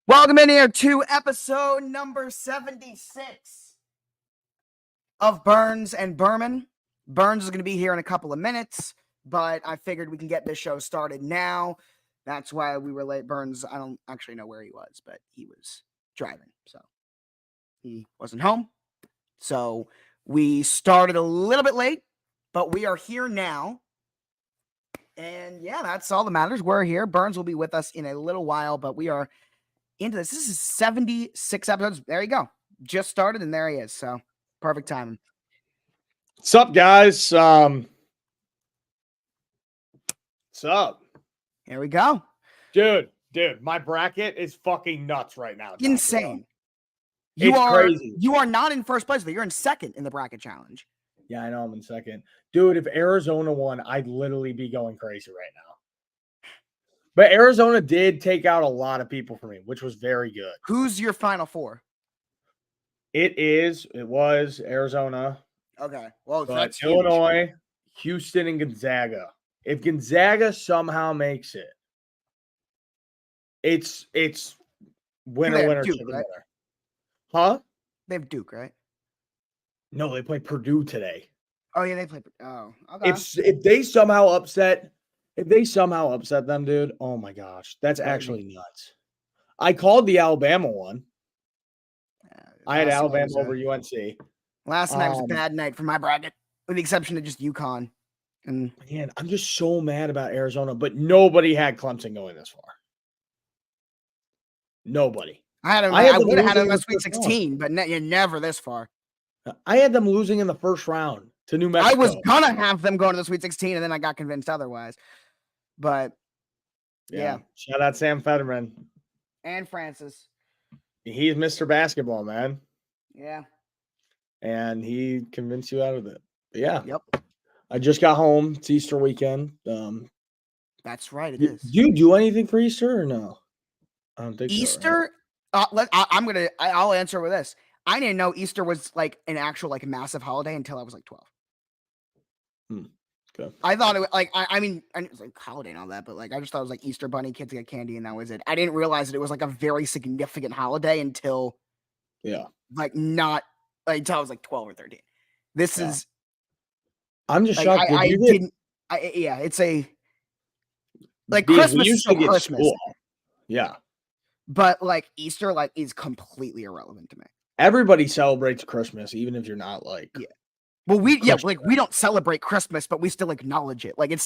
Welcome in here to episode number 76 of Burns and Berman. Burns is going to be here in a couple of minutes, but I figured we can get this show started now. That's why we were late. Burns, I don't actually know where he was, but he was driving, so he wasn't home. So we started a little bit late, but we are here now. And yeah, that's all that matters. We're here. Burns will be with us in a little while, but we are into this. This is 76 episodes. There you go. Just started, and there he is. So perfect timing. What's up, guys? What's up? Here we go. Dude, my bracket is fucking nuts right now. Joshua. Insane. It's crazy. You are not in first place, but you're in second in the bracket challenge. Yeah, I know I'm in second. Dude, if Arizona won, I'd literally be going crazy right now. But Arizona did take out a lot of people for me, which was very good. Who's your final four? It was Arizona. Okay. Well, but that's Illinois, huge. Houston, and Gonzaga. If Gonzaga somehow makes it, it's winner, Duke, chicken right? dinner. Huh? They have Duke, right? No, they play Purdue today. Oh yeah, they play. Oh, okay. If they somehow upset them, dude, oh my gosh, that's actually nuts. I called the Alabama one. I had Alabama over UNC. Last night was a bad night for my bracket, with the exception of just UConn. And man, I'm just so mad about Arizona, but nobody had Clemson going this far. Nobody. I would have had them in the Sweet 16, but never this far. I had them losing in the first round to New Mexico. I was gonna have them going to the Sweet 16, and then I got convinced otherwise. But yeah. Shout out Sam Fetterman and Francis. He's Mr. Basketball, man. Yeah. And he convinced you out of it. But yeah. Yep. I just got home. It's Easter weekend. That's right. It is. Do you do anything for Easter or no? I don't think Easter. So, right? I'll answer with this. I didn't know Easter was like an actual like massive holiday until I was like 12. Okay. I thought it was like I mean it was like holiday and all that, but like I just thought it was like Easter bunny, kids get candy, and that was it. I didn't realize that it was like a very significant holiday until like not like until I was like 12 or 13. This is. I'm just like, shocked. It's a like Christmas is still Christmas. School. Yeah. But like Easter like is completely irrelevant to me. Everybody celebrates Christmas, even if you're not like Well, we don't celebrate Christmas, but we still acknowledge it. Like it's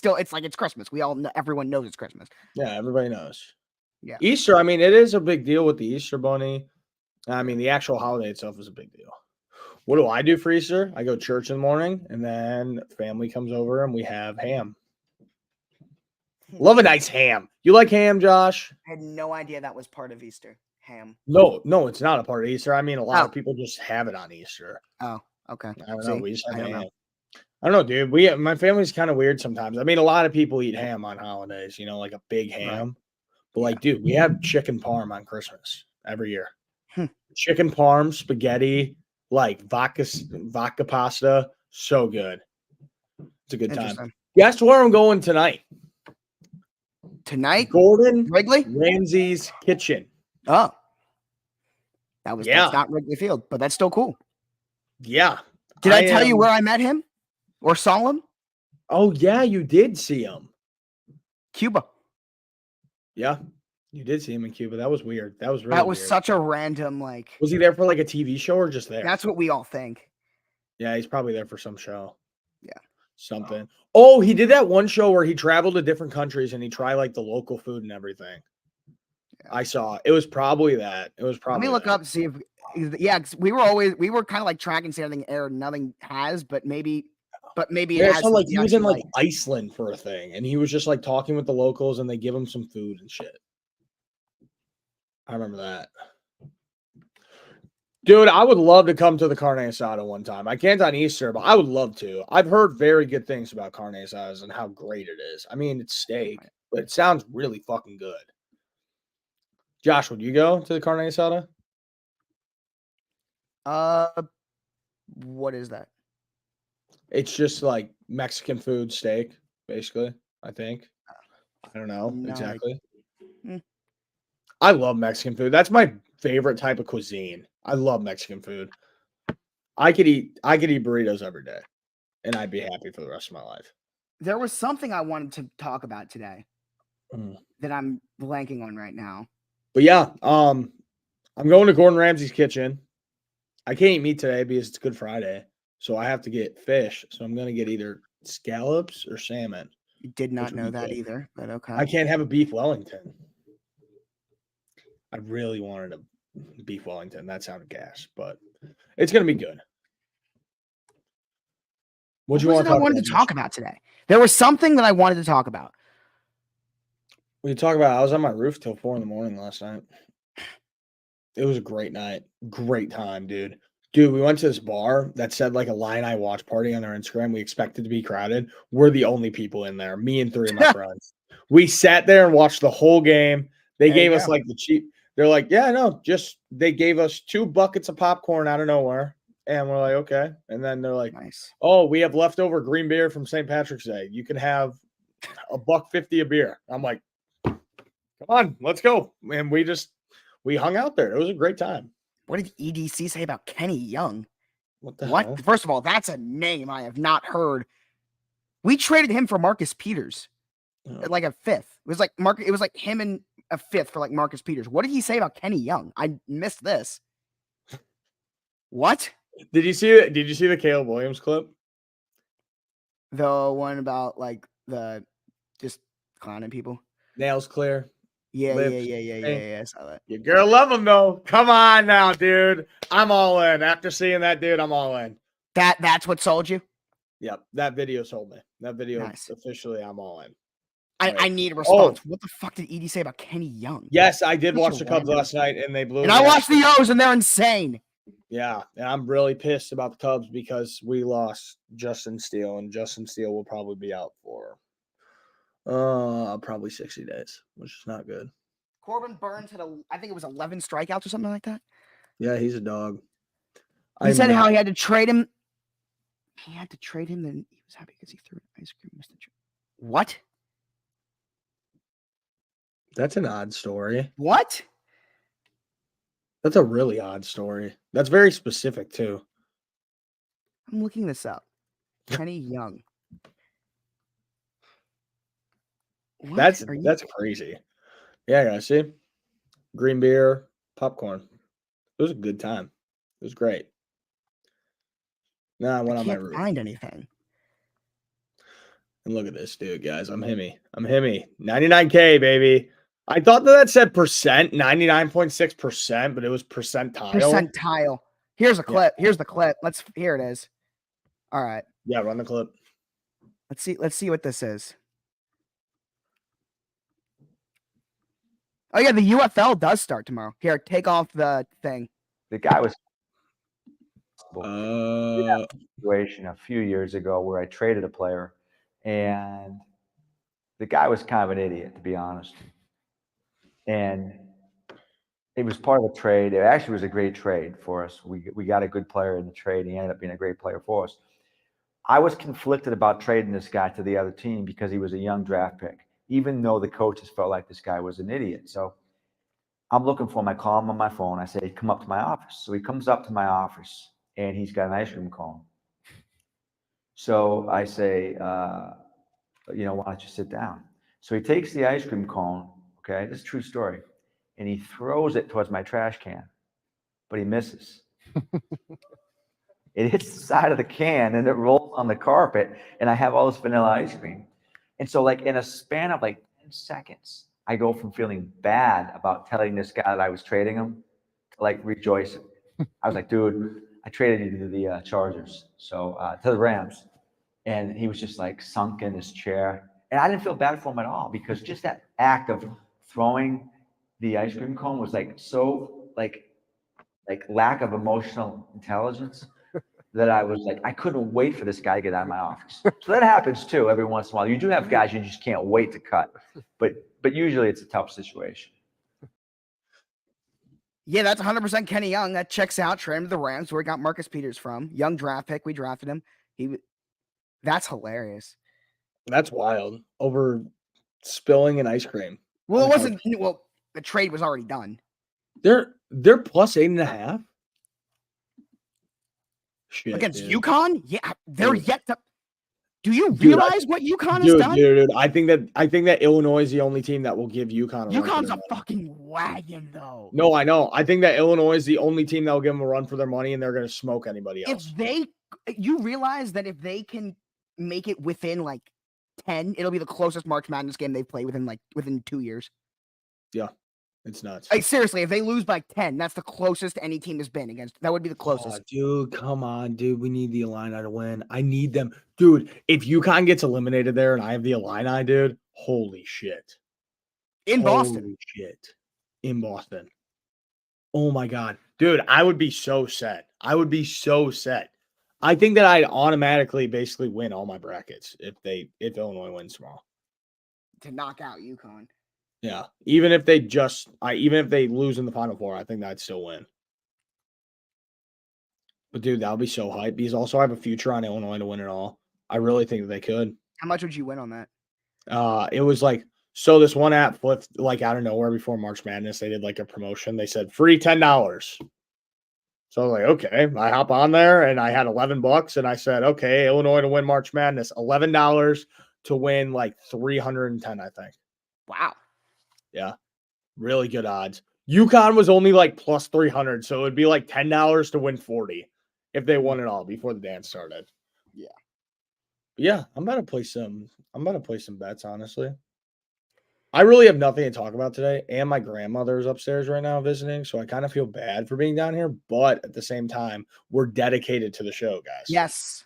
Christmas. Everyone knows it's Christmas. Yeah, everybody knows. Yeah. Easter, I mean, it is a big deal with the Easter bunny. I mean, the actual holiday itself is a big deal. What do I do for Easter? I go to church in the morning, and then family comes over, and we have ham. Love a nice ham. You like ham, Josh? I had no idea that was part of Easter. Ham. No, it's not a part of Easter. I mean, a lot of people just have it on Easter. Oh, okay. I don't know. We just have ham. I don't know, dude. My family's kind of weird sometimes. I mean, a lot of people eat ham on holidays, like a big ham. Right. But like, dude, we have chicken parm on Christmas every year. Chicken parm, spaghetti, like vodka pasta. So good. It's a good time. Guess where I'm going tonight? Tonight? Gordon Wrigley? Ramsay's kitchen. Oh. That's not Wrigley Field, but that's still cool. Yeah. Did I tell you where I met him? Or saw him? Oh, yeah, you did see him. Cuba. Yeah, you did see him in Cuba. That was weird. That was weird. Such a random, like... Was he there for, like, a TV show or just there? That's what we all think. Yeah, he's probably there for some show. Yeah. Something. Oh, he did that one show where he traveled to different countries and he tried, like, the local food and everything. Yeah. I saw. It was probably that. Let me look up to see if... Yeah, because we were kind of, like, tracking something aired. Nothing has, but maybe... it has. So, like, he was in, like, Iceland for a thing, and he was just, like, talking with the locals, and they give him some food and shit. I remember that. Dude, I would love to come to the carne asada one time. I can't on Easter, but I would love to. I've heard very good things about carne asadas and how great it is. I mean, it's steak, but it sounds really fucking good. Josh, would you go to the carne asada? What is that? It's just like Mexican food steak, basically, I think. I don't know exactly. I love Mexican food. That's my favorite type of cuisine. I love Mexican food. I could eat burritos every day, and I'd be happy for the rest of my life. There was something I wanted to talk about today Mm. that I'm blanking on right now. But yeah, I'm going to Gordon Ramsay's kitchen. I can't eat meat today because it's Good Friday, so I have to get fish. So I'm gonna get either scallops or salmon. Did Which not would know be that good. either, but okay. I can't have a beef Wellington. I really wanted a beef Wellington. That sounded gas, but it's gonna be good. What you was want it to I talk wanted about? to talk about today? There was something that I wanted to talk about. We talk about. I was on my roof till 4 a.m. last night. It was a great night. Great time, dude. Dude, we went to this bar that said like a Lion watch party on their Instagram. We expected to be crowded. We're the only people in there. Me and 3 of my friends. We sat there and watched the whole game. They There you gave us go. like the cheap. They're like, yeah, no, just they gave us 2 buckets of popcorn out of nowhere. And we're like, okay. And then they're like, Nice. oh, we have leftover green beer from St. Patrick's Day. You can have $1.50 a beer. I'm like, come on, let's go. And we hung out there. It was a great time. What did EDC say about Kenny Young? What the hell? First of all, that's a name I have not heard. We traded him for Marcus Peters, like a fifth. It was like It was like him and a fifth for like Marcus Peters. What did he say about Kenny Young? I missed this. What? Did you see the Caleb Williams clip? The one about like the just clowning people. Nails clear. Yeah. Lips. I saw that. Your girl love him though. Come on now, dude. I'm all in. After seeing that, dude, I'm all in. That's what sold you? Yep. That video sold me. That video Nice. officially, I'm all in. I need a response. What the fuck did Edie say about Kenny Young? Yes, I did Such watch a the Cubs random- last night and they blew. And I watched the O's and they're insane. Yeah, and I'm really pissed about the Cubs because we lost Justin Steele, and Justin Steele will probably be out for probably 60 days, which is not good. Corbin Burns had I think it was 11 strikeouts or something like that. Yeah, he's a dog. He said how he had to trade him. He had to trade him, then he was happy because he threw an ice cream. What? That's an odd story. What? That's a really odd story. That's very specific too. I'm looking this up. Kenny Young. What? That's crazy. Yeah, I see. Green beer, popcorn. It was a good time. It was great. Now I went on my roof. Can't find anything. And look at this dude, guys. I'm Himmy. 99K, baby. I thought that said percent, 99.6%, but it was percentile. Percentile. Here's a clip. Yeah. Here's the clip. Here it is. All right. Yeah, run the clip. Let's see what this is. Oh yeah, the UFL does start tomorrow. Here, take off the thing. The guy was situation a few years ago where I traded a player, and the guy was kind of an idiot, to be honest. And it was part of a trade. It actually was a great trade for us. We got a good player in the trade, and he ended up being a great player for us. I was conflicted about trading this guy to the other team because he was a young draft pick, even though the coaches felt like this guy was an idiot. So I'm looking for him. I call him on my phone. I say, come up to my office. So he comes up to my office, and he's got an ice cream cone. So I say, why don't you sit down? So he takes the ice cream cone, okay, this is a true story, and he throws it towards my trash can, but he misses. It hits the side of the can, and it rolls on the carpet, and I have all this vanilla ice cream. And so, like, in a span of like 10 seconds, I go from feeling bad about telling this guy that I was trading him to like rejoicing. I was like, dude, I traded you to the Chargers, so to the Rams. And he was just like sunk in his chair. And I didn't feel bad for him at all because just that act of throwing the ice cream cone was like so like lack of emotional intelligence that I was like, I couldn't wait for this guy to get out of my office. So that happens too every once in a while. You do have guys you just can't wait to cut, but usually it's a tough situation. Yeah, that's 100% Kenny Young. That checks out. Trade him to the Rams, where we got Marcus Peters from. Young draft pick. We drafted him. That's hilarious. That's wild. Over spilling an ice cream. Well, it wasn't. Well, the trade was already done. They're plus 8.5. Shit, Against dude. UConn? Yeah, they're Dude. yet to. Do you Dude, realize what UConn has done? Dude, I think that Illinois is the only team that will give UConn a run for UConn's their a money. fucking wagon, though. No, I know. I think that Illinois is the only team that will give them a run for their money, and they're going to smoke anybody else. You realize that if they can make it within like 10, it'll be the closest March Madness game they've played within 2 years. Yeah, it's nuts. Like, seriously, if they lose by 10, that's the closest any team has been against. That would be the closest. Oh, dude, come on, dude. We need the Illini to win. I need them. Dude, if UConn gets eliminated there and I have the Illini, dude, holy shit. In Boston. Holy shit. In Boston. Oh, my God. Dude, I would be so set. I think that I'd automatically basically win all my brackets if Illinois wins tomorrow. To knock out UConn. Yeah. Even if they lose in the Final Four, I think that I'd still win. But dude, that would be so hype because also I have a future on Illinois to win it all. I really think that they could. How much would you win on that? It was like, so this one app flipped like out of nowhere before March Madness. They did like a promotion. They said free $10. So I was like, okay, I hop on there and I had $11 and I said, okay, Illinois to win March Madness, $11 to win like 310, I think. Wow. Yeah. Really good odds. UConn was only like plus 300. So it would be like $10 to win 40 if they won it all before the dance started. Yeah. Yeah. I'm about to play some bets, honestly. I really have nothing to talk about today. And my grandmother's upstairs right now visiting. So I kind of feel bad for being down here. But at the same time, we're dedicated to the show, guys. Yes.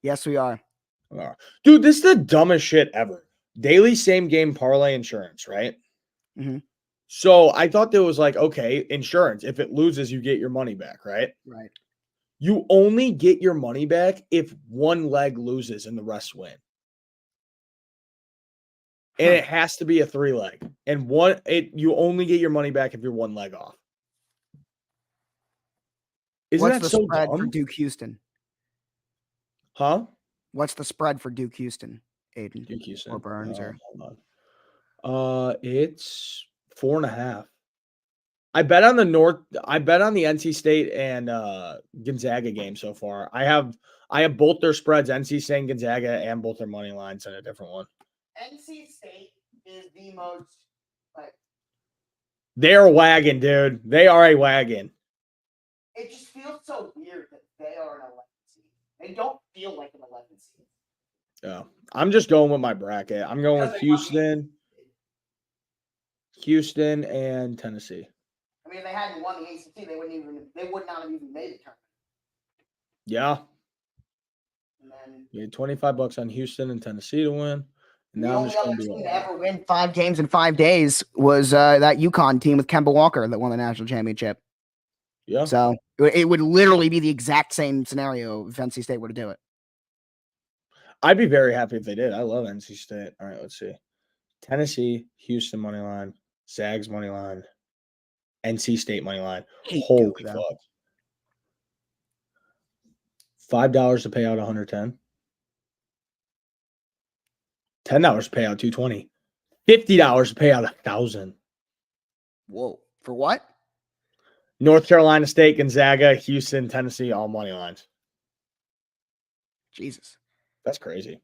Yes, we are. Dude, this is the dumbest shit ever. Daily same game parlay insurance, right? Mm-hmm. So I thought there was like, okay, insurance. If it loses, you get your money back, right? Right. You only get your money back if one leg loses and the rest win. And it has to be a 3-leg. And you only get your money back if you're one leg off. What's the spread for Duke Houston? Huh? What's the spread for Duke Houston, Aiden? Duke Houston. Or Burns or it's 4.5. I bet on the NC State and Gonzaga game so far. I have both their spreads, NC State and Gonzaga, and both their money lines in a different one. NC State is the most they're a wagon, dude. They are a wagon. It just feels so weird that they are an 11 seed. They don't feel like an 11 seed. Yeah. I'm just going with my bracket. I'm going with Houston and Tennessee. I mean, if they hadn't won the ACC, they would not have even made the tournament. Yeah. And then you had $25 on Houston and Tennessee to win. And the now only other team to ever win 5 games in 5 days was that UConn team with Kemba Walker that won the national championship. Yeah. So it would literally be the exact same scenario if NC State were to do it. I'd be very happy if they did. I love NC State. All right, let's see. Tennessee, Houston money line, Zags money line, NC State money line. Holy fuck. $5 to pay out 110. $10 to pay out 220. $50 to pay out 1,000. Whoa. For what? North Carolina State, Gonzaga, Houston, Tennessee, all money lines. Jesus. That's crazy.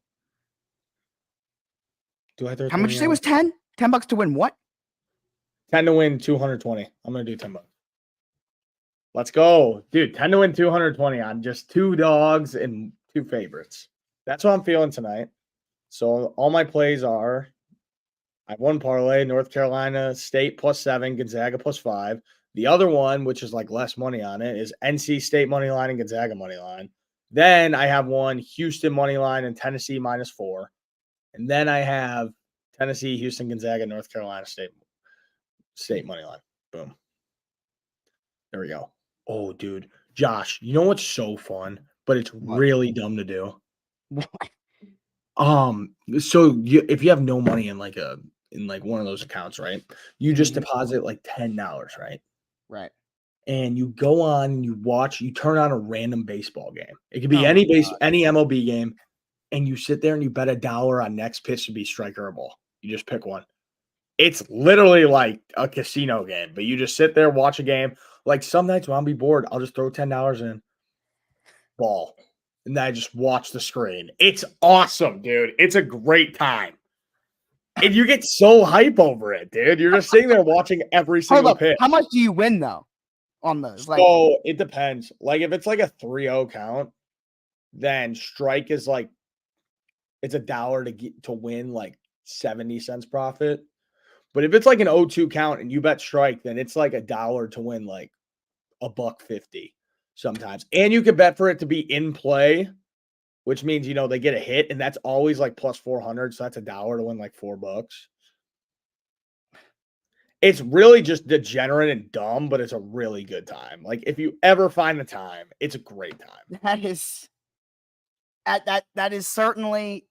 Do I throw How much did you say was 10? $10 to win what? 10 to win 220. I'm going to do $10. Let's go. Dude, 10 to win 220 on just 2 dogs and 2 favorites. That's what I'm feeling tonight. So all my plays are, I have one parlay, North Carolina State +7, Gonzaga +5. The other one, which is like less money on it, is NC State money line and Gonzaga money line. Then I have one Houston money line and Tennessee -4. And then I have Tennessee, Houston, Gonzaga, North Carolina State money line. Boom. There we go. Oh, dude. Josh, you know what's so fun, but it's really dumb to do? So if you have no money in one of those accounts, right? You just deposit like $10, right? Right. And you go on and you turn on a random baseball game. It could be any MLB game, and you sit there and you bet $1 on next pitch to be striker or ball. You just pick one. It's literally like a casino game, but you just sit there, watch a game. Like some nights when I'll be bored, I'll just throw $10 in, ball, and then I just watch the screen. It's awesome, dude. It's a great time. And you get so hype over it, dude. You're just sitting there watching every Hold single up. pitch. How much do you win though on those? Like, So it depends. Like if it's like a 3-0 count, then strike is like it's $1 to win like 70 cents profit. But if it's like an 0-2 count and you bet strike, then it's like $1 to win like $1.50 sometimes. And you can bet for it to be in play, which means they get a hit, and that's always like plus 400. So that's $1 to win like $4. It's really just degenerate and dumb, but it's a really good time. Like if you ever find the time, it's a great time. that is certainly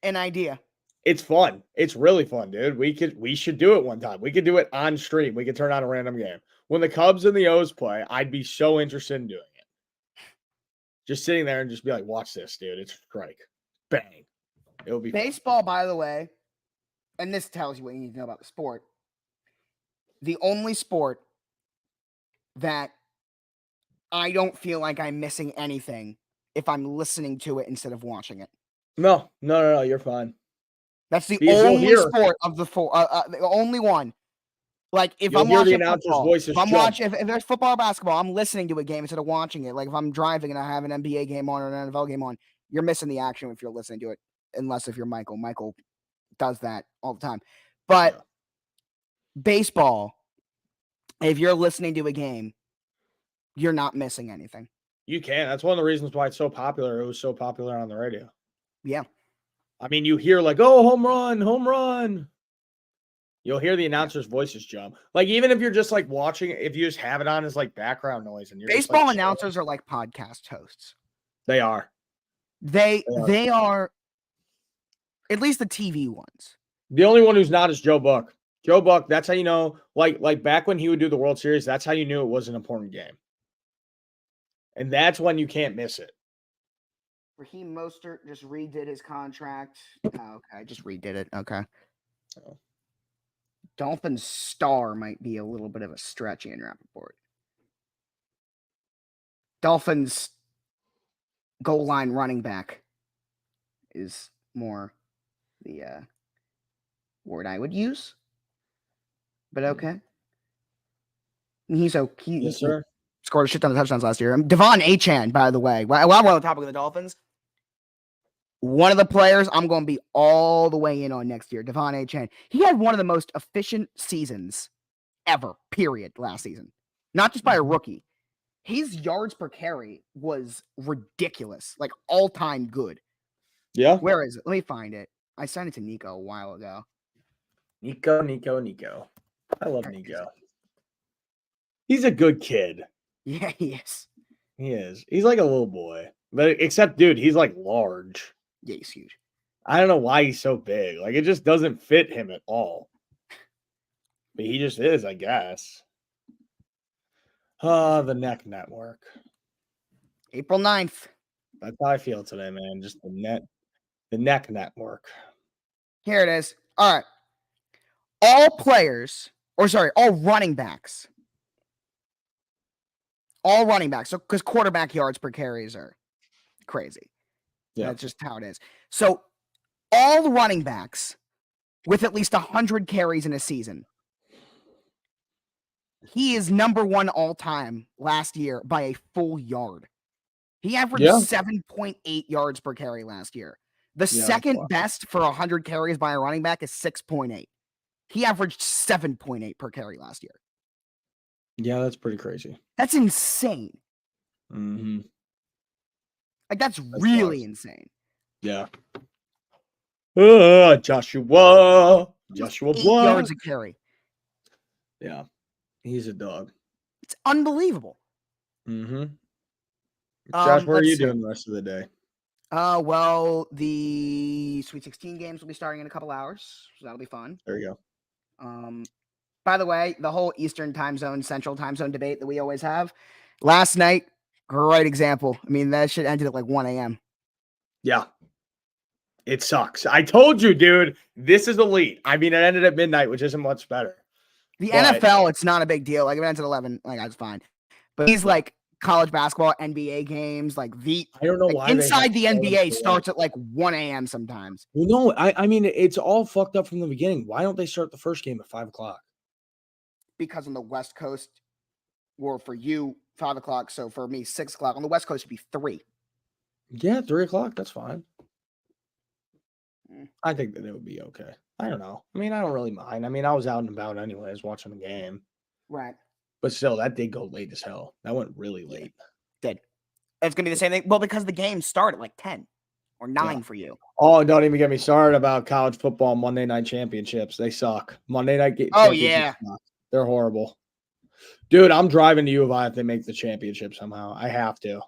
an idea. It's fun. It's really fun, dude. We should do it one time. We could do it on stream. We could turn on a random game. When the Cubs and the O's play, I'd be so interested in doing it. Just sitting there and just be like, watch this, dude. It's strike. Bang. It'll be baseball, by the way, and this tells you what you need to know about the sport. The only sport that I don't feel like I'm missing anything if I'm listening to it instead of watching it. No, you're fine. That's the Because you'll only hear- sport of the four, the only one. Like if You'll I'm hear the watching announcer's football, voices if I'm jump. watching, if there's football or basketball, I'm listening to a game instead of watching it. Like if I'm driving and I have an NBA game on or an NFL game on, you're missing the action if you're listening to it. Unless if you're Michael. Michael does that all the time. But Yeah. baseball, if you're listening to a game, you're not missing anything. You can. That's one of the reasons why it's so popular. It was so popular on the radio. Yeah. I mean, you hear like, oh, home run, home run. You'll hear the announcer's voices jump. Like, even if you're just like watching, if you just have it on as like background noise and you're Baseball just, like, announcers are like podcast hosts. They are. They are at least the TV ones. The only one who's not is Joe Buck. Joe Buck, that's how you know, like back when he would do the World Series, that's how you knew it was an important game. And that's when you can't miss it. Raheem Mostert just redid his contract. Oh, okay, just redid it. Okay. Oh. Dolphins star might be a little bit of a stretch, Ian Rappaport. Dolphins goal line running back is more the word I would use. But okay. He Yes, sir. scored a shit ton of touchdowns last year. Devon Achane, by the way. While we're on the topic of the Dolphins, one of the players I'm going to be all the way in on next year, Devon Achane. He had one of the most efficient seasons ever, period, last season. Not just by a rookie. His yards per carry was ridiculous, like all-time good. Yeah. Where is it? Let me find it. I sent it to Nico a while ago. Nico. I love Nico. He's a good kid. Yeah, he is. He is. He's like a little boy. But except, dude, he's like large. Yeah, he's huge. I don't know why he's so big. Like, it just doesn't fit him at all. But he just is, I guess. The Neck Network. April 9th. That's how I feel today, man. Just the Neck Network. Here it is. All right. All running backs. All running backs. So, because quarterback yards per carries are crazy. Yeah. That's just how it is. So, all running backs with at least 100 carries in a season. He is number one all time last year by a full yard. He averaged 7.8 yards per carry last year. The second best for 100 carries by a running back is 6.8. He averaged 7.8 per carry last year. Yeah, that's pretty crazy. That's insane. Mm-hmm. Like, that's really insane. Yeah. Joshua 8 yards a carry. Yeah. He's a dog. It's unbelievable. Mm-hmm. Josh, what are you doing the rest of the day? Well, the Sweet 16 games will be starting in a couple hours, so that'll be fun. There you go. By the way, the whole Eastern time zone, Central time zone debate that we always have. Last night, great example. I mean, that shit ended at like 1 a.m. Yeah. It sucks. I told you, dude. This is elite. I mean, it ended at midnight, which isn't much better. The But- NFL, it's not a big deal. Like if it ends at 11, like that's fine. But these like college basketball, NBA games, like I don't know like, why they inside have the to tell them NBA to starts at like 1 a.m. sometimes Well, no, I mean, it's all fucked up from the beginning. Why don't they start the first game at 5 o'clock? because on the West Coast, or for you, 5 o'clock. So for me, 6 o'clock. On the West Coast, it'd be 3. Yeah, 3 o'clock. That's fine. Mm. I think that it would be okay. I don't know. I mean, I don't really mind. I mean, I was out and about anyways, watching the game. Right. But still, that did go late as hell. That went really late. Did. It's going to be the same thing. Well, because the game started like 10 or 9 for you. Oh, don't even get me started about college football Monday night championships. They suck. Monday night Oh, championships suck. They're horrible. Dude, I'm driving to U of I if they make the championship somehow. I have to.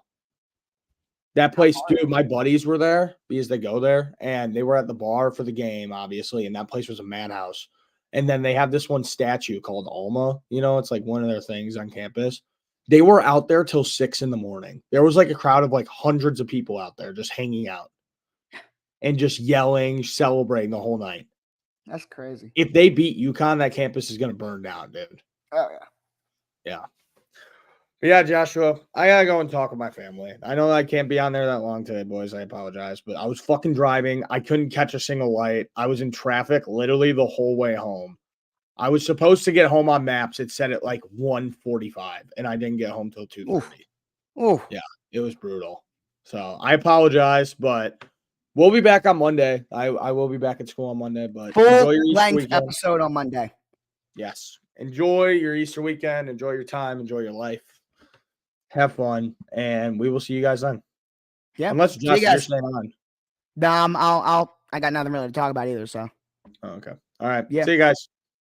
That place, dude, my buddies were there because they go there, and they were at the bar for the game, obviously, and that place was a madhouse. And then they have this one statue called Alma. You know, it's like one of their things on campus. They were out there till 6 a.m. There was like a crowd of like hundreds of people out there just hanging out and just yelling, celebrating the whole night. That's crazy. If they beat UConn, that campus is going to burn down, dude. Oh, yeah. Yeah. But yeah, Joshua, I got to go and talk with my family. I know I can't be on there that long today, boys. I apologize. But I was fucking driving. I couldn't catch a single light. I was in traffic literally the whole way home. I was supposed to get home on maps. It said at like 1:45, and I didn't get home till 2:30. Oh, Yeah, it was brutal. So I apologize, but we'll be back on Monday. I will be back at school on Monday, but enjoy your Easter full-length weekend. episode on Monday. Yes. Enjoy your Easter weekend. Enjoy your time. Enjoy your life. Have fun. And we will see you guys then. Yeah. Unless See you Justin, you're guys. staying on. I got nothing really to talk about either. So Oh, okay. All right. Yeah. See you guys.